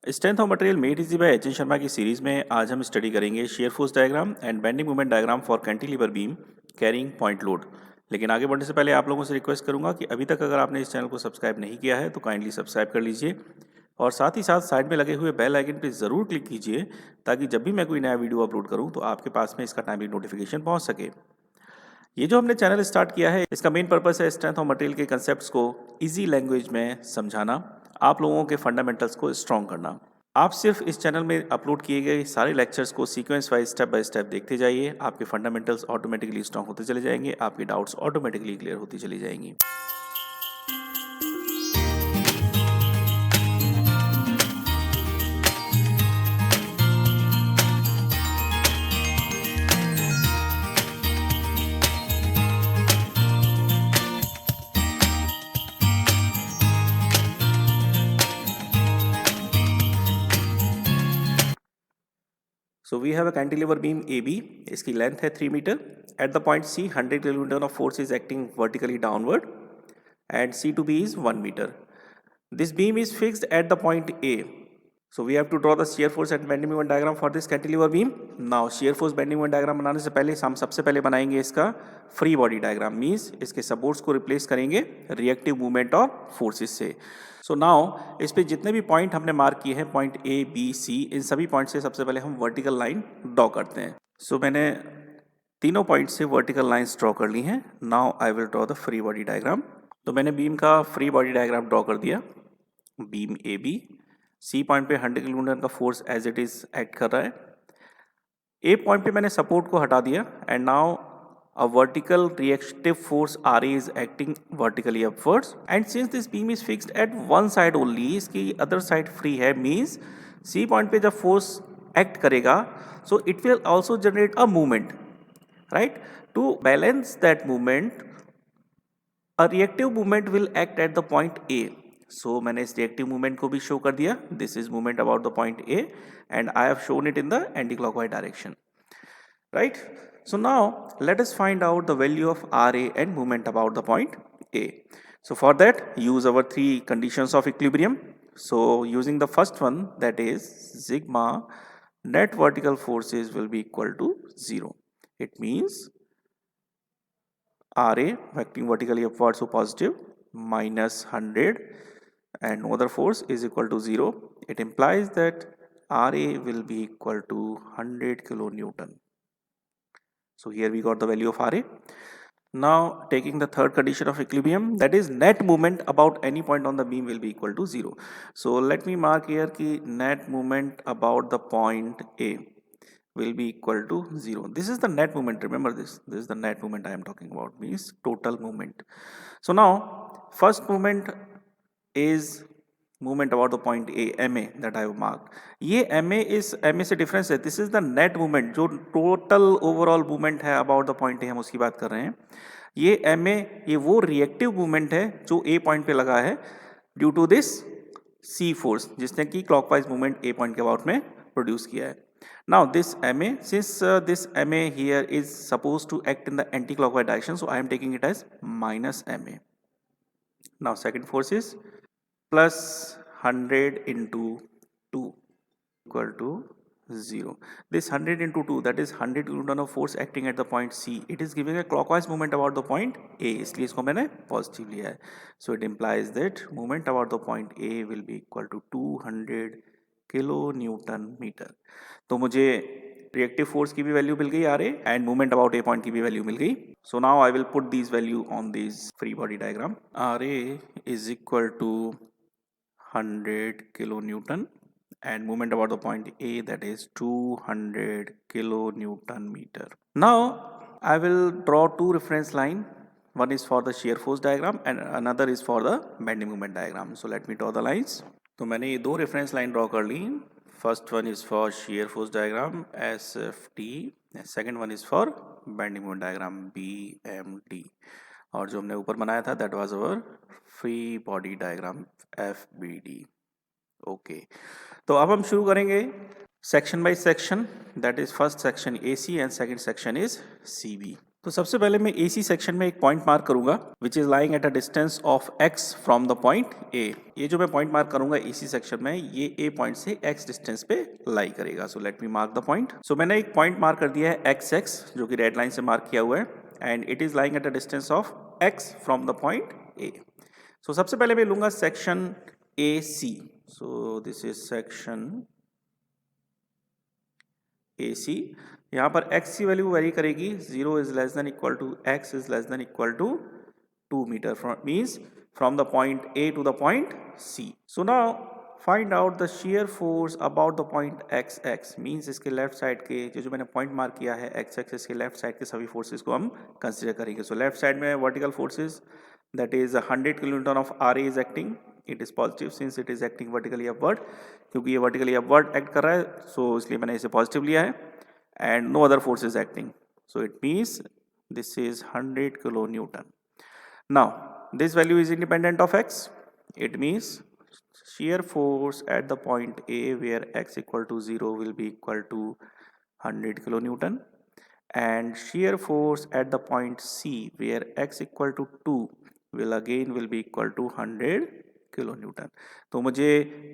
Strength of material made easy by H N. Sharma की series में आज हम स्टडी करेंगे shear force diagram and bending moment diagram for cantilever beam carrying point load. लेकिन आगे बढ़ने से पहले आप लोगों से रिक्वेस्ट करूंगा कि अभी तक अगर आपने इस चैनल को सब्सक्राइब नहीं किया है तो काइंडली सब्सक्राइब कर लीजिए और साथ ही साथ साइड में लगे हुए बेल आइकन पर ज़रूर क्लिक कीजिए ताकि जब भी मैं कोई नया वीडियो अपलोड करूँ तो आपके पास में इसका टाइमली नोटिफिकेशन पहुँच सके। ये जो हमने चैनल स्टार्ट किया है इसका मेन पर्पस है स्ट्रेंथ ऑफ मटेरियल के कंसेप्ट्स को इजी लैंग्वेज में समझाना, आप लोगों के फंडामेंटल्स को स्ट्रॉन्ग करना। आप सिर्फ इस चैनल में अपलोड किए गए सारे लेक्चर्स को sequence wise step by step देखते जाइए, आपके फंडामेंटल्स ऑटोमेटिकली स्ट्रॉन्ग होते चले जाएंगे, आपके डाउट्स ऑटोमेटिकली क्लियर होती चली जाएंगी। So we have a cantilever beam AB, इसकी लेंथ है 3 metre. At the point C 100 kilonewton of force is acting vertically downward and C to B is 1 meter. This beam is fixed at the point A. So we have to draw the shear force and bending moment diagram for this cantilever beam. Now shear force bending moment diagram बनाने से पहले हम सबसे पहले बनाएंगे इसका free body diagram, means इसके supports को रिप्लेस करेंगे रिएक्टिव मूवमेंट और फोर्सेस से। सो नाउ इस पे जितने भी पॉइंट हमने मार्क किए हैं, पॉइंट ए बी सी, इन सभी पॉइंट से सबसे पहले हम वर्टिकल लाइन ड्रॉ करते हैं। सो मैंने तीनों पॉइंट से वर्टिकल लाइंस ड्रॉ कर ली हैं। Now I will draw the free body diagram. तो मैंने बीम का फ्री बॉडी डायग्राम ड्रॉ कर दिया। Beam A B, C point पे 100 किलोन्यूटन का force as it is act कर रहा है। ए पॉइंट पे मैंने सपोर्ट को हटा दिया and now a vertical reactive force RA is acting vertically upwards, and since this beam is fixed at one side only, इसकी other side free है, means C point पे जब force act करेगा so it will also generate a movement, right? To balance that movement, a reactive movement will act at the point A. So मैंने इस reactive movement को भी show कर दिया. This is movement about the point A and I have shown it in the anti-clockwise direction, right? So now let us find out the value of RA and movement about the point A. So for that use our three conditions of equilibrium. So using the first one, that is sigma net vertical forces will be equal to 0. It means RA acting vertically upward, so positive, minus 100 and no other force is equal to 0. It implies that RA will be equal to 100 kilonewton. So here we got the value of RA. Now taking the third condition of equilibrium, that is net movement about any point on the beam will be equal to 0. So let me mark here ki net movement about the point A will be equal to 0. This is the net movement, remember this is the net movement I am talking about, means total movement. So now first movement is movement about the point A, MA, that I have marked. ये MA is MA से difference है, this is the net movement, जो total overall movement है about the point A, हम उसकी बात कर रहे हैं। ये MA ये वो reactive movement है जो A point पे लगा है due to this C force, जिसने कि clockwise movement A point के about में produce किया है। Now this MA, since this MA here is supposed to act in the anti-clockwise direction, so I am taking it as minus MA. Now second force is plus 100 into 2 equal to 0. This 100 into 2, that is 100 kilonewton of force acting at the point C. It is giving a clockwise movement about the point A. इसलिए इसको मैंने positive लिया है. So it implies that movement about the point A will be equal to 200 kilonewton meter. तो मुझे reactive force की भी value मिल गई RA and movement about A point की भी value मिल गई. So now I will put these value on this free body diagram. RA is equal to 100 kilonewton and movement about the point A, that is 200 kilonewton meter. Now I will draw two reference line. One is for the shear force diagram and another is for the bending moment diagram. So let me draw the lines. तो मैंने ये दो reference line draw कर ली. First one is for shear force diagram SFT, second one is for bending moment diagram BMD. और जो हमने ऊपर बनाया था that was our free body diagram FBD. Okay, तो अब हम शुरू करेंगे section by section, that is first section AC and second section is CB. तो सबसे पहले मैं AC सेक्शन में एक पॉइंट मार्क करूंगा which is lying at a distance of x from the point A। ये जो मैं पॉइंट मार्क करूंगा AC सेक्शन में, ये A पॉइंट से x डिस्टेंस पे लाई करेगा। So let me mark the point. So मैंने एक पॉइंट मार्क कर दिया है XX, जो कि रेड लाइन से मार्क किया हुआ है, and it is lying at a distance of x from the point A। So सबसे पहले मैं लूंगा section AC। So this is section AC। यहाँ पर x की वैल्यू वेरी करेगी, 0 is less than equal to x is less than equal to 2 metre, means from the point A to the point C। So now find out the shear force about the point XX, means इसके left side के जो मैंने point mark किया है x axis के left side के सभी forces को हम कंसिडर करेंगे। सो लेफ्ट साइड में vertical forces, that is 100 kilonewton of RA is acting. It is positive since it is acting vertically upward, क्योंकि ये vertically upward act कर रहा है, so इसलिए मैंने इसे positive लिया है, and no other force is acting, so it means this is 100 kilonewton. Now this value is independent of x. It means shear force at the point A where x equal to 0 will be equal to 100 kilonewton, and shear force at the point C where x equal to 2 will be equal to 100 kilo Newton. तो मुझे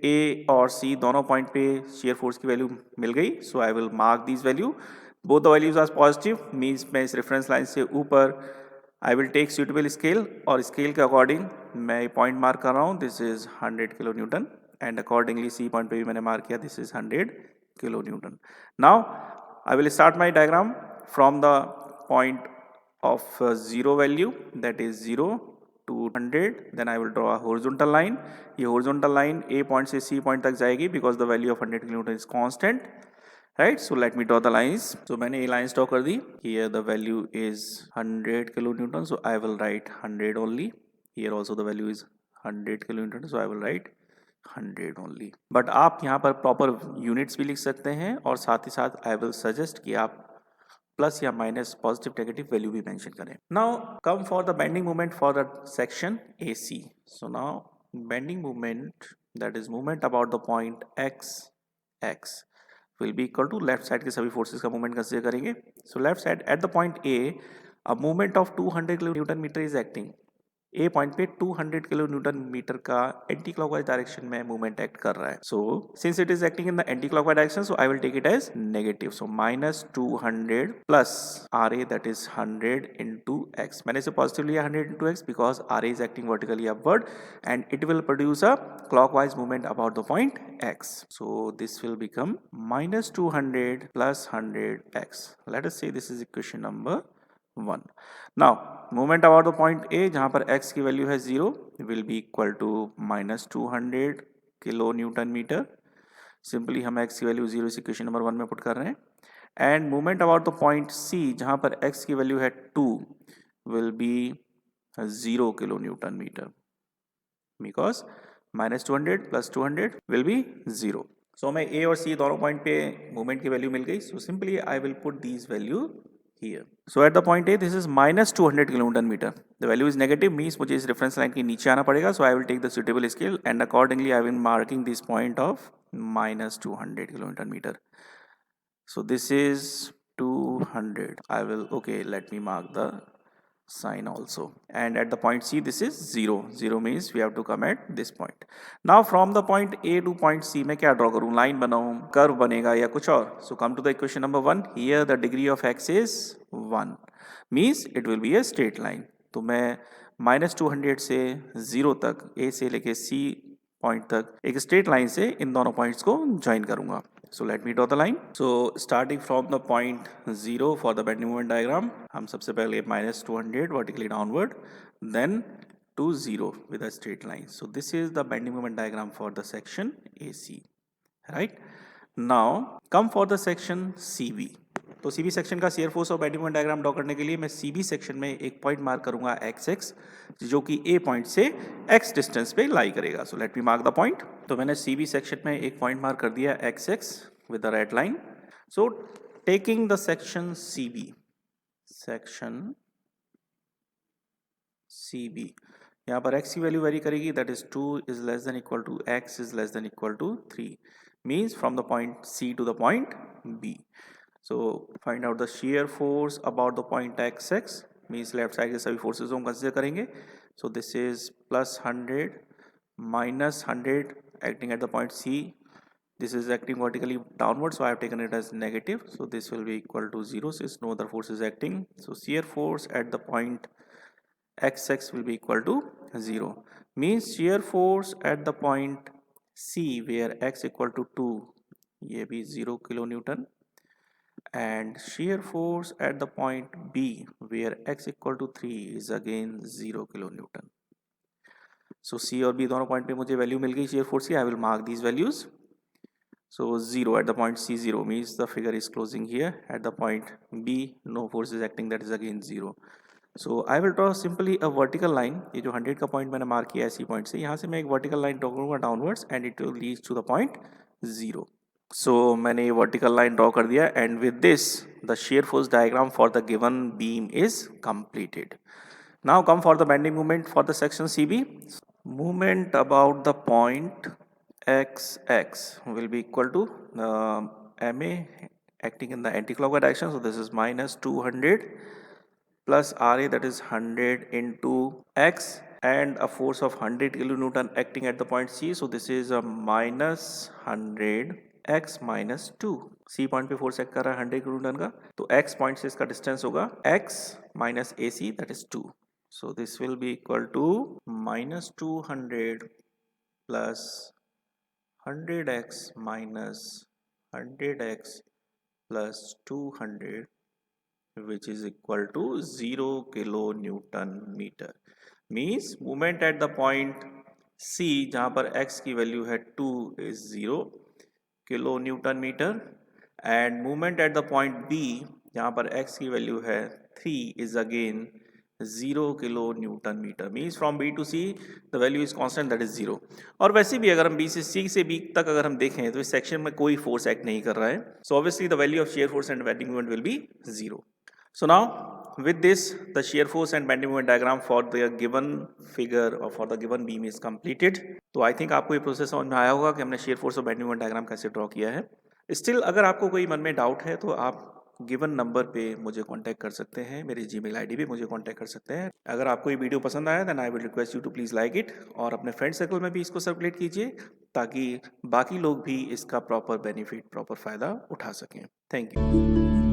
A और C दोनों point पे shear force की value मिल गई। So I will mark this value, both the values are positive, means मैं इस रेफरेंस लाइन से ऊपर I will take suitable scale, और स्केल के अकॉर्डिंग मैं पॉइंट मार्क कर रहा हूँ, this is 100 kilo newton, and accordingly C point पे भी मैंने मार्क किया, this is 100 kilo newton. Now I will start my diagram from the point of 0 value, that is 0 to 100, then I will draw a horizontal line. ये horizontal line A point से C point तक जाएगी because the value of 100 kilonewton is constant, right? So let me draw the lines. So मैंने ये lines draw कर दी। Here the value is 100 kilonewton, so I will write 100 only. Here also the value is 100 kilonewton, so I will write 100 only. But आप यहाँ पर proper units भी लिख सकते हैं, और साथ ही साथ I will suggest कि आप प्लस या माइनस पॉजिटिव नेगेटिव वैल्यू भी मेंशन करें। Now come for the bending moment for the section AC। So now bending moment, that is moment about the point x will be equal to left side के सभी forces का moment consider करेंगे। So left side at the point A a moment of 200 kilo newton metre is acting. A point पे 200 kilo newton metre का anti clockwise direction में movement act कर रहा है। So since it is acting in the anti clockwise direction, so I will take it as negative. So minus 200 plus RA, that is 100 into x. मैंने इसे positive लिया 100 into x because RA is acting vertically upward and it will produce a clockwise movement about the point x. So this will become minus 200 plus 100x. Let us say this is equation number 1. Now movement about the point A जहाँ पर x की value है 0 will be equal to minus 200 kilo newton metre. Simply हम x की value 0 इस equation number 1 में put कर रहे हैं, and movement about the point C जहाँ पर x की वैल्यू है 2 will be 0 kilo newton metre, because minus 200 plus 200 will be 0. So हमें A और C दोनों पॉइंट पे मूवमेंट की वैल्यू मिल गई। So simply I will put these value here. So at the point A this is minus 200 kilonewton meter. The value is negative, means मुझे इस reference line के नीचे आना पड़ेगा। So I will take the suitable scale and accordingly I will marking this point of minus 200 kilonewton meter. So this is 200. I will, okay, let me mark the sign also, and at the point C this is 0. 0 means we have to come at this point. Now from the point A to point C मैं क्या draw करूँ, line बनाऊँ, curve बनेगा या कुछ और? So come to the equation number 1. Here the degree of x is 1, means it will be a straight line. तो मैं minus 200 से 0 तक, A से लेके C पॉइंट तक एक स्ट्रेट लाइन से इन दोनों पॉइंट्स को ज्वाइन करूंगा। So let me draw the line. So starting from the point 0 for the bending moment diagram, हम सबसे पहले minus 200 vertically downward, then to 0 with a straight line. So this is the bending moment diagram for the section AC, right? Now come for the section CB. तो CB section का shear force और bending moment diagram draw करने के लिए मैं CB section में एक point mark करूंगा XX, जो कि A पॉइंट से X डिस्टेंस पे लाई करेगा। So let me mark the point. तो मैंने CB सेक्शन में एक पॉइंट मार्क कर दिया XX with the red line. So taking the section CB, यहाँ पर x की वैल्यू वेरी करेगी, that is 2 is less than equal to x is less than equal to 3, means from the point C to the point B. So find out the shear force about the point xx, means left side के सभी forces को हम consider करेंगे. So this is plus 100 minus 100 acting at the point C. This is acting vertically downward, so I have taken it as negative. So this will be equal to 0 since no other force is acting. So shear force at the point xx will be equal to 0. Means shear force at the point C where x equal to 2, ये भी 0 kilonewton, and shear force at the point B where x equal to 3 is again 0 kilonewton. So C और B दोनों point पे मुझे value मिल गई shear force की. I will mark these values. So 0 at the point C, 0 means the figure is closing here. At the point B, no force is acting, that is again 0. So I will draw simply a vertical line. ये जो 100 का point मैंने mark किया है इसी point से, यहाँ से मैं एक vertical line draw करूँगा downwards and it will lead to the point 0. So मैंने ये vertical line draw कर दिया and with this the shear force diagram for the given beam is completed. Now come for the bending moment for the section CB. Movement about the point xx will be equal to ma acting in the anti-clockwise direction. So this is minus 200 plus ra, that is 100 into x, and a force of 100 kilonewton acting at the point C. So this is a minus 100 x minus 2. C point पे force act कर रहा है 100 kilonewton का, तो x point से इसका distance होगा x minus AC, that is 2. So this will be equal to minus 200 plus 100x minus 100x plus 200, which is equal to 0 kilonewton meter. Means movement at the point C जहाँ पर x की value है 2 is 0 kilonewton meter, and movement at the point B जहाँ पर x की value है 3 is again 0 kilonewton meter. Means from B to C the value is constant, that is 0. और वैसे भी अगर हम B से C से B तक अगर हम देखें तो इस सेक्शन में कोई फोर्स एक्ट नहीं कर रहा है. So obviously the value of shear force and bending moment will be 0. So now with this the shear force and bending moment diagram for the given figure or for the given beam is completed. तो I think आपको ये process समझ में आया होगा कि हमने shear force और bending moment diagram कैसे ड्रॉ किया है. स्टिल अगर आपको कोई मन में डाउट है तो आप गिवन नंबर पे मुझे कांटेक्ट कर सकते हैं, मेरी जीमेल आईडी पे मुझे कांटेक्ट कर सकते हैं. अगर आपको ये वीडियो पसंद आया then I will request you to please like it और अपने फ्रेंड सर्कल में भी इसको सर्कुलेट कीजिए ताकि बाकी लोग भी इसका प्रॉपर बेनिफिट, प्रॉपर फ़ायदा उठा सकें. Thank you.